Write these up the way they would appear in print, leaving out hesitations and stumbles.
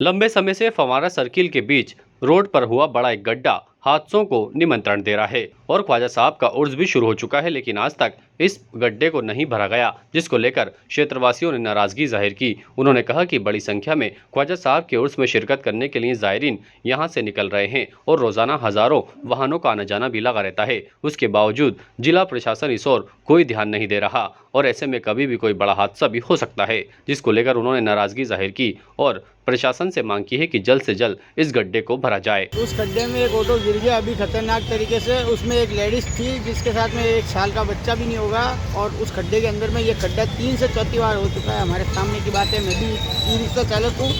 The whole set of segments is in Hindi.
लंबे समय से फव्वारा सर्किल के बीच रोड पर हुआ बड़ा एक गड्ढा हादसों को निमंत्रण दे रहा है और ख्वाजा साहब का उर्स भी शुरू हो चुका है, लेकिन आज तक इस गड्ढे को नहीं भरा गया, जिसको लेकर क्षेत्रवासियों ने नाराजगी जाहिर की। उन्होंने कहा कि बड़ी संख्या में ख्वाजा साहब के उर्स में शिरकत करने के लिए जायरीन यहां से निकल रहे हैं और रोजाना हजारों वाहनों का आना जाना भी लगा रहता है। उसके बावजूद जिला प्रशासन इस ओर कोई ध्यान नहीं दे रहा और ऐसे में कभी भी कोई बड़ा हादसा भी हो सकता है, जिसको लेकर उन्होंने नाराजगी जाहिर की और प्रशासन से मांग की है कि जल्द से जल्द इस गड्ढे को भरा जाए। उस गड्ढे में एक ऑटो गिर गया अभी खतरनाक तरीके से। उसमें एक लेडीज थी जिसके साथ में 1 साल का बच्चा भी नहीं होगा और उस गड्ढे के अंदर में ये गड्ढा 3 से 4 बार हो चुका है। हमारे सामने की बात है, मैं भी ई रिक्शा चालक हूँ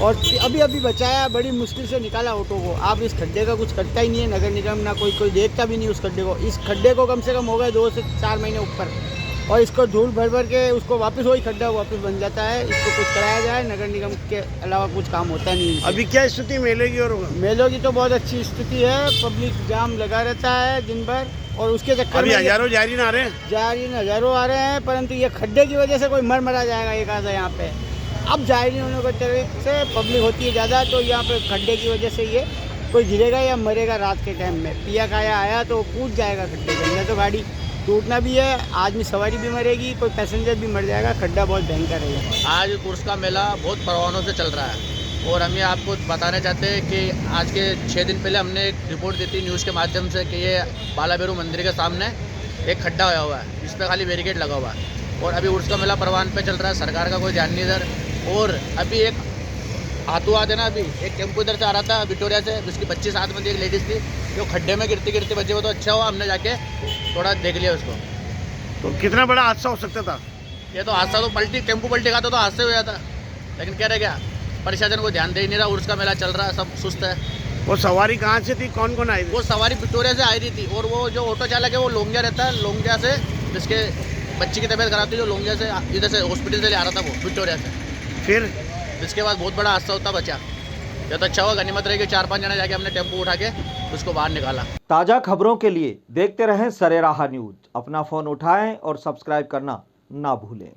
और अभी बचाया, बड़ी मुश्किल से निकाला ऑटो को। आप इस गड्ढे का कुछ करता ही नहीं है नगर निगम, ना कोई देखता भी नहीं उस गड्ढे को। इस गड्ढे को कम से कम हो गए 2 से 4 महीने ऊपर और इसको धूल भर के उसको वापस वही खड्डा वापस बन जाता है। इसको कुछ कराया जाए, नगर निगम के अलावा कुछ काम होता नहीं। अभी क्या स्थिति मेले की? और मेलों की तो बहुत अच्छी स्थिति है, पब्लिक जाम लगा रहता है दिन भर और उसके चक्कर अभी में हजारों जायरीन आ रहे हैं। हजारों आ रहे हैं, परंतु ये खड्डे की वजह से कोई मरा जाएगा एक आधा यहाँ पे। अब जायरीन होने की तरफ से पब्लिक होती है ज़्यादा, तो यहाँ पे खड्डे की वजह से ये कोई गिरेगा या मरेगा रात के टाइम में। पिया खाया आया तो कूद जाएगा खड्डे के अंदर, तो गाड़ी टूटना भी है, आदमी सवारी भी मरेगी, कोई पैसेंजर भी मर जाएगा। खड्डा बहुत भयंकर है। आज उर्स का मेला बहुत परवानों से चल रहा है और हम ये आपको बताना चाहते हैं कि आज के 6 दिन पहले हमने एक रिपोर्ट दी थी न्यूज़ के माध्यम से कि ये बालाभैरव मंदिर के सामने एक खड्डा होया हुआ है, इस पर खाली बैरिकेड लगा हुआ है और अभी उर्स का मेला परवान पे चल रहा है। सरकार का कोई ध्यान नहीं इधर। और अभी एक हाथों देना, अभी एक टेम्पो इधर से आ रहा था विक्टोरिया से, जिसकी 25 हाथ में थी, एक लेडीज़ थी जो खड्डे में गिरती बचे। वो तो अच्छा हुआ हमने जाके थोड़ा देख लिया उसको। तो कितना बड़ा हादसा हो सकता था? ये तो हादसा तो टेम्पो पलटी का तो हादसे हो जाता, लेकिन कह रहे क्या प्रशासन को ध्यान दे ही नहीं रहा। उर्स का मेला चल रहा है, सब सुस्त है। वो सवारी कहाँ से थी, कौन कौन आई थी? वो सवारी विक्टोरिया से आई रही थी और वो जो ऑटो चालक है वो लोंगिया रहता है, लोंगिया से जिसके बच्ची की तबीयत खराब थी, जो लोंगिया से इधर से हॉस्पिटल से ले आ रहा था वो विक्टोरिया से। फिर जिसके बाद बहुत बड़ा हादसा होता बचा। ये तो अच्छा हुआ, गनीमत रही कि 4-5 जने जाके हमने टेम्पो उठा के उसको बाहर निकाला। ताज़ा खबरों के लिए देखते रहें सरेराह न्यूज। अपना फ़ोन उठाएं और सब्सक्राइब करना ना भूलें।